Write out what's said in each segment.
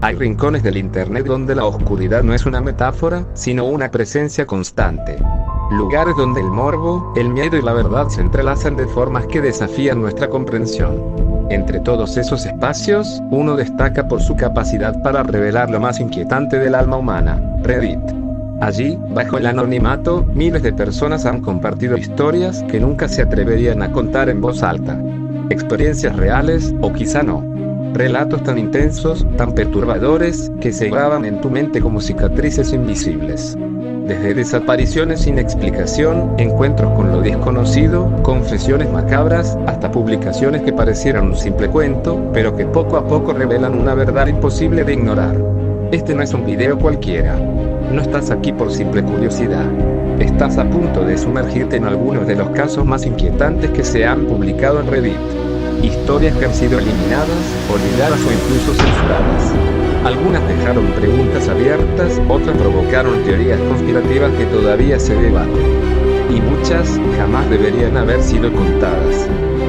Hay rincones del internet donde la oscuridad no es una metáfora, sino una presencia constante. Lugares donde el morbo, el miedo y la verdad se entrelazan de formas que desafían nuestra comprensión. Entre todos esos espacios, uno destaca por su capacidad para revelar lo más inquietante del alma humana: Reddit. Allí, bajo el anonimato, miles de personas han compartido historias que nunca se atreverían a contar en voz alta. Experiencias reales, o quizá no. Relatos tan intensos, tan perturbadores, que se graban en tu mente como cicatrices invisibles. Desde desapariciones sin explicación, encuentros con lo desconocido, confesiones macabras, hasta publicaciones que parecieran un simple cuento, pero que poco a poco revelan una verdad imposible de ignorar. Este no es un video cualquiera. No estás aquí por simple curiosidad. Estás a punto de sumergirte en algunos de los casos más inquietantes que se han publicado en Reddit. Historias que han sido eliminadas, olvidadas o incluso censuradas. Algunas dejaron preguntas abiertas, otras provocaron teorías conspirativas que todavía se debaten. Y muchas jamás deberían haber sido contadas.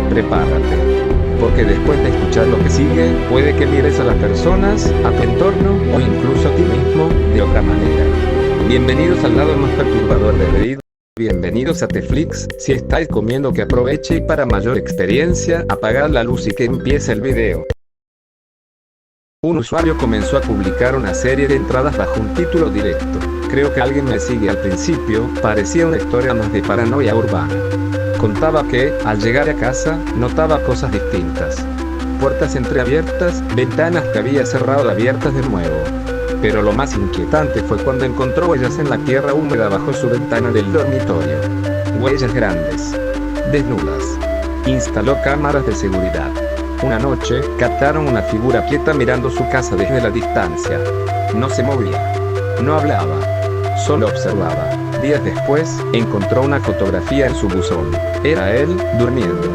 Prepárate, porque después de escuchar lo que sigue, puede que mires a las personas, a tu entorno o incluso a ti mismo de otra manera. Bienvenidos al lado más perturbador de Reddit. Bienvenidos a Teflix. Si estáis comiendo, que aproveche, y para mayor experiencia, apagad la luz y que empiece el video. Un usuario comenzó a publicar una serie de entradas bajo un título directo. Creo que alguien me sigue. Al principio, parecía una historia más de paranoia urbana. Contaba que, al llegar a casa, notaba cosas distintas. Puertas entreabiertas, ventanas que había cerrado abiertas de nuevo. Pero lo más inquietante fue cuando encontró huellas en la tierra húmeda bajo su ventana del dormitorio. Huellas grandes, desnudas. Instaló cámaras de seguridad. Una noche, captaron una figura quieta mirando su casa desde la distancia. No se movía. No hablaba. Solo observaba. Días después, encontró una fotografía en su buzón. Era él, durmiendo.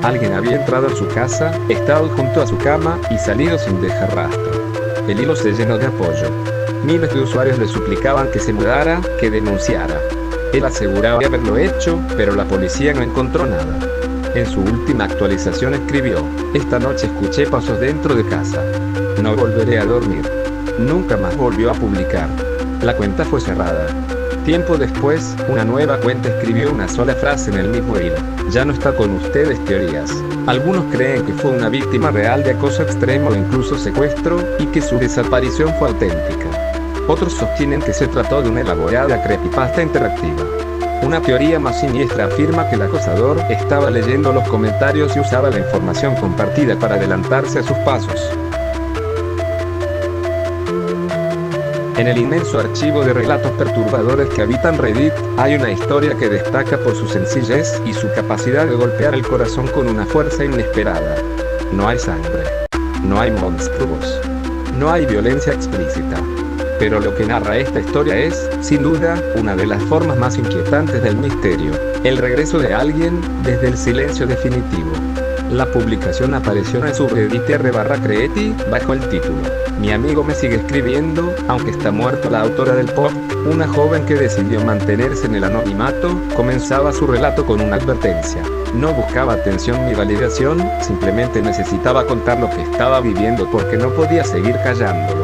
Alguien había entrado en su casa, estado junto a su cama, y salido sin dejar rastro. El hilo se llenó de apoyo. Miles de usuarios le suplicaban que se mudara, que denunciara. Él aseguraba haberlo hecho, pero la policía no encontró nada. En su última actualización escribió: "Esta noche escuché pasos dentro de casa. No volveré a dormir". Nunca más volvió a publicar. La cuenta fue cerrada. Tiempo después, una nueva cuenta escribió una sola frase en el mismo hilo: "Ya no está con ustedes teorías". Algunos creen que fue una víctima real de acoso extremo o incluso secuestro, y que su desaparición fue auténtica. Otros sostienen que se trató de una elaborada creepypasta interactiva. Una teoría más siniestra afirma que el acosador estaba leyendo los comentarios y usaba la información compartida para adelantarse a sus pasos. En el inmenso archivo de relatos perturbadores que habitan Reddit, hay una historia que destaca por su sencillez y su capacidad de golpear el corazón con una fuerza inesperada. No hay sangre. No hay monstruos. No hay violencia explícita. Pero lo que narra esta historia es, sin duda, una de las formas más inquietantes del misterio: el regreso de alguien, desde el silencio definitivo. La publicación apareció en subreddit r/creepy, bajo el título: "Mi amigo me sigue escribiendo, aunque está muerto". La autora del post, una joven que decidió mantenerse en el anonimato, comenzaba su relato con una advertencia. No buscaba atención ni validación, simplemente necesitaba contar lo que estaba viviendo porque no podía seguir callándolo.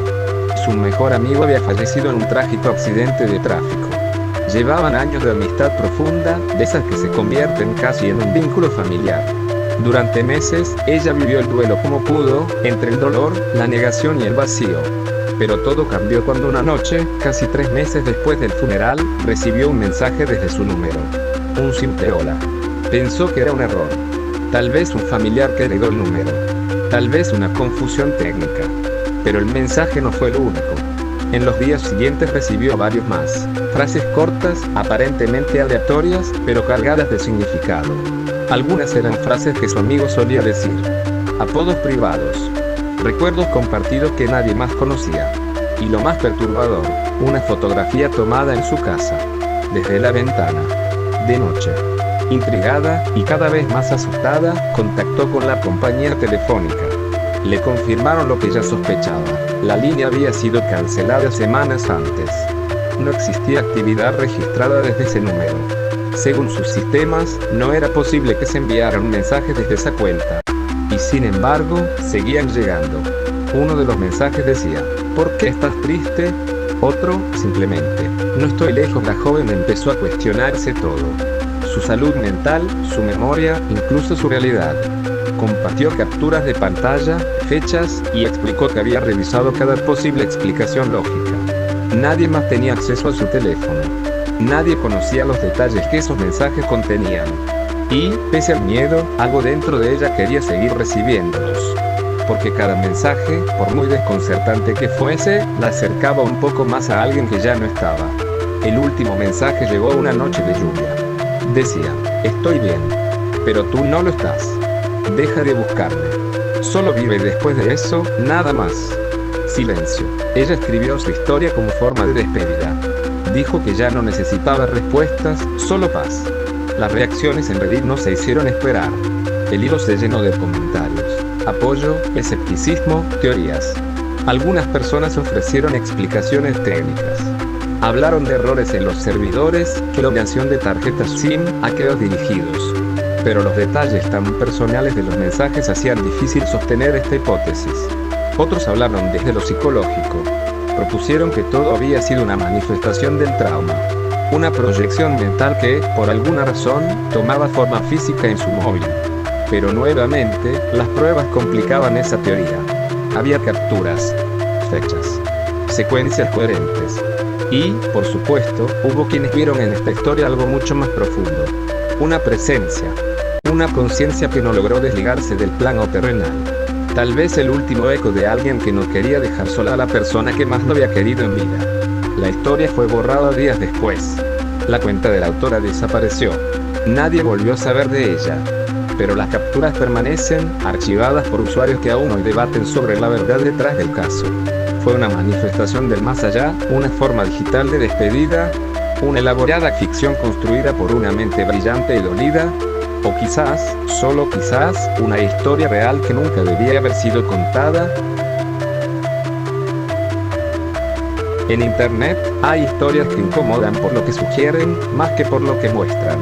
Su mejor amigo había fallecido en un trágico accidente de tráfico. Llevaban años de amistad profunda, de esas que se convierten casi en un vínculo familiar. Durante meses, ella vivió el duelo como pudo, entre el dolor, la negación y el vacío. Pero todo cambió cuando una noche, casi 3 meses después del funeral, recibió un mensaje desde su número. Un simple hola. Pensó que era un error. Tal vez un familiar que heredó el número. Tal vez una confusión técnica. Pero el mensaje no fue el único. En los días siguientes recibió varios más. Frases cortas, aparentemente aleatorias, pero cargadas de significado. Algunas eran frases que su amigo solía decir. Apodos privados. Recuerdos compartidos que nadie más conocía. Y lo más perturbador, una fotografía tomada en su casa. Desde la ventana. De noche. Intrigada, y cada vez más asustada, contactó con la compañía telefónica. Le confirmaron lo que ya sospechaba: la línea había sido cancelada semanas antes. No existía actividad registrada desde ese número. Según sus sistemas, no era posible que se enviaran mensajes desde esa cuenta. Y sin embargo, seguían llegando. Uno de los mensajes decía: ¿por qué estás triste? Otro, simplemente: no estoy lejos. La joven empezó a cuestionarse todo. Su salud mental, su memoria, incluso su realidad. Compartió capturas de pantalla, fechas, y explicó que había revisado cada posible explicación lógica. Nadie más tenía acceso a su teléfono. Nadie conocía los detalles que esos mensajes contenían. Y, pese al miedo, algo dentro de ella quería seguir recibiéndolos. Porque cada mensaje, por muy desconcertante que fuese, la acercaba un poco más a alguien que ya no estaba. El último mensaje llegó una noche de lluvia. Decía: estoy bien. Pero tú no lo estás. Deja de buscarme. Solo vive. Después de eso, nada más. Silencio. Ella escribió su historia como forma de despedida. Dijo que ya no necesitaba respuestas, solo paz. Las reacciones en Reddit no se hicieron esperar. El hilo se llenó de comentarios, apoyo, escepticismo, teorías. Algunas personas ofrecieron explicaciones técnicas. Hablaron de errores en los servidores, clonación de tarjetas SIM, hackeos dirigidos. Pero los detalles tan personales de los mensajes hacían difícil sostener esta hipótesis. Otros hablaron desde lo psicológico. Propusieron que todo había sido una manifestación del trauma. Una proyección mental que, por alguna razón, tomaba forma física en su móvil. Pero nuevamente, las pruebas complicaban esa teoría. Había capturas, fechas, secuencias coherentes. Y, por supuesto, hubo quienes vieron en esta historia algo mucho más profundo. Una presencia. Una conciencia que no logró desligarse del plano terrenal. Tal vez el último eco de alguien que no quería dejar sola a la persona que más lo había querido en vida. La historia fue borrada días después. La cuenta de la autora desapareció. Nadie volvió a saber de ella. Pero las capturas permanecen, archivadas por usuarios que aún hoy debaten sobre la verdad detrás del caso. Fue una manifestación del más allá, una forma digital de despedida, una elaborada ficción construida por una mente brillante y dolida, o quizás, solo quizás, una historia real que nunca debía haber sido contada. En Internet, hay historias que incomodan por lo que sugieren, más que por lo que muestran.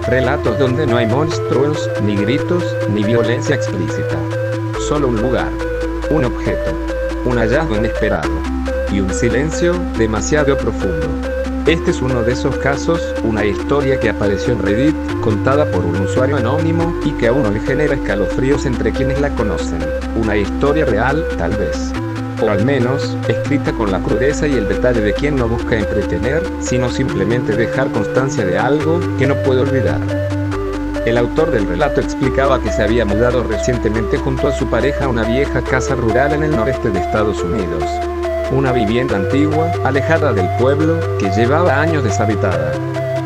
Relatos donde no hay monstruos, ni gritos, ni violencia explícita. Solo un lugar, un objeto, un hallazgo inesperado, y un silencio demasiado profundo. Este es uno de esos casos, una historia que apareció en Reddit, contada por un usuario anónimo, y que aún hoy genera escalofríos entre quienes la conocen. Una historia real, tal vez. O al menos, escrita con la crudeza y el detalle de quien no busca entretener, sino simplemente dejar constancia de algo que no puede olvidar. El autor del relato explicaba que se había mudado recientemente junto a su pareja a una vieja casa rural en el noreste de Estados Unidos. Una vivienda antigua, alejada del pueblo, que llevaba años deshabitada.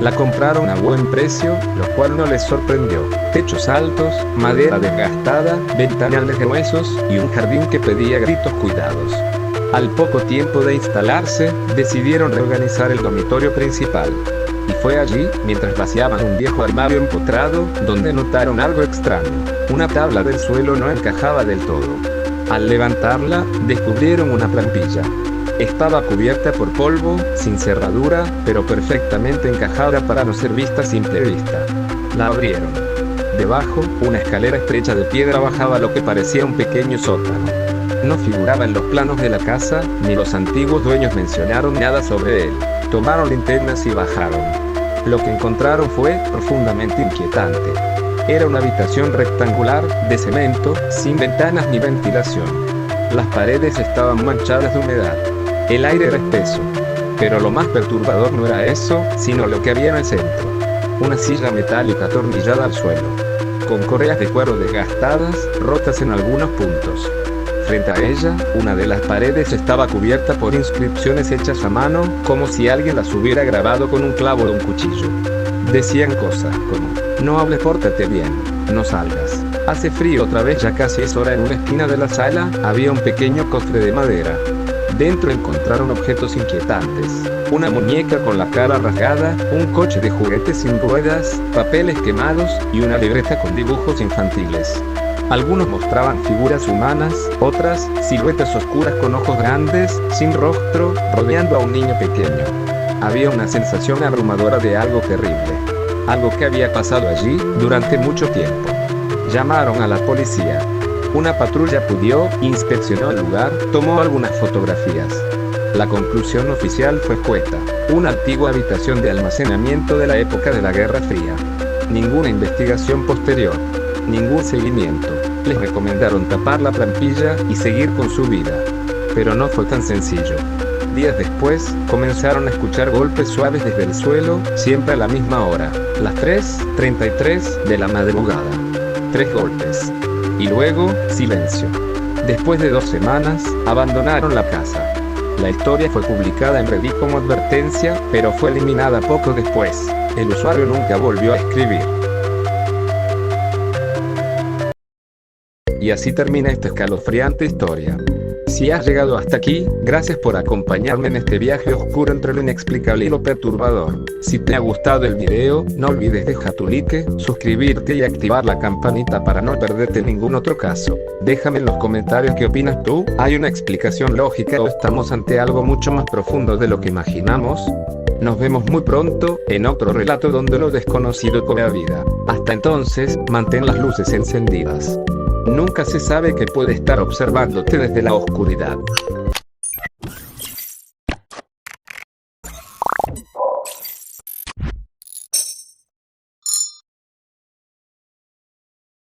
La compraron a buen precio, lo cual no les sorprendió. Techos altos, madera desgastada, ventanales gruesos y un jardín que pedía gritos cuidados. Al poco tiempo de instalarse, decidieron reorganizar el dormitorio principal. Y fue allí, mientras vaciaban un viejo armario empotrado, donde notaron algo extraño. Una tabla del suelo no encajaba del todo. Al levantarla, descubrieron una trampilla. Estaba cubierta por polvo, sin cerradura, pero perfectamente encajada para no ser vista a simple vista. La abrieron. Debajo, una escalera estrecha de piedra bajaba a lo que parecía un pequeño sótano. No figuraba en los planos de la casa, ni los antiguos dueños mencionaron nada sobre él. Tomaron linternas y bajaron. Lo que encontraron fue profundamente inquietante. Era una habitación rectangular, de cemento, sin ventanas ni ventilación. Las paredes estaban manchadas de humedad. El aire era espeso. Pero lo más perturbador no era eso, sino lo que había en el centro. Una silla metálica atornillada al suelo, con correas de cuero desgastadas, rotas en algunos puntos. Frente a ella, una de las paredes estaba cubierta por inscripciones hechas a mano, como si alguien las hubiera grabado con un clavo o un cuchillo. Decían cosas como: no hables, pórtate bien, no salgas, hace frío otra vez, ya casi es hora. En una esquina de la sala, había un pequeño cofre de madera. Dentro encontraron objetos inquietantes: una muñeca con la cara rasgada, un coche de juguetes sin ruedas, papeles quemados, y una libreta con dibujos infantiles. Algunos mostraban figuras humanas, otras, siluetas oscuras con ojos grandes, sin rostro, rodeando a un niño pequeño. Había una sensación abrumadora de algo terrible. Algo que había pasado allí, durante mucho tiempo. Llamaron a la policía. Una patrulla acudió, inspeccionó el lugar, tomó algunas fotografías. La conclusión oficial fue escueta: una antigua habitación de almacenamiento de la época de la Guerra Fría. Ninguna investigación posterior. Ningún seguimiento. Les recomendaron tapar la trampilla y seguir con su vida. Pero no fue tan sencillo. Días después, comenzaron a escuchar golpes suaves desde el suelo, siempre a la misma hora, las 3:33 de la madrugada. 3 golpes. Y luego, silencio. Después de 2 semanas, abandonaron la casa. La historia fue publicada en Reddit como advertencia, pero fue eliminada poco después. El usuario nunca volvió a escribir. Y así termina esta escalofriante historia. Si has llegado hasta aquí, gracias por acompañarme en este viaje oscuro entre lo inexplicable y lo perturbador. Si te ha gustado el video, no olvides dejar tu like, suscribirte y activar la campanita para no perderte ningún otro caso. Déjame en los comentarios qué opinas tú. ¿Hay una explicación lógica o estamos ante algo mucho más profundo de lo que imaginamos? Nos vemos muy pronto, en otro relato donde lo desconocido cobra vida. Hasta entonces, mantén las luces encendidas. Nunca se sabe qué puede estar observándote desde la oscuridad.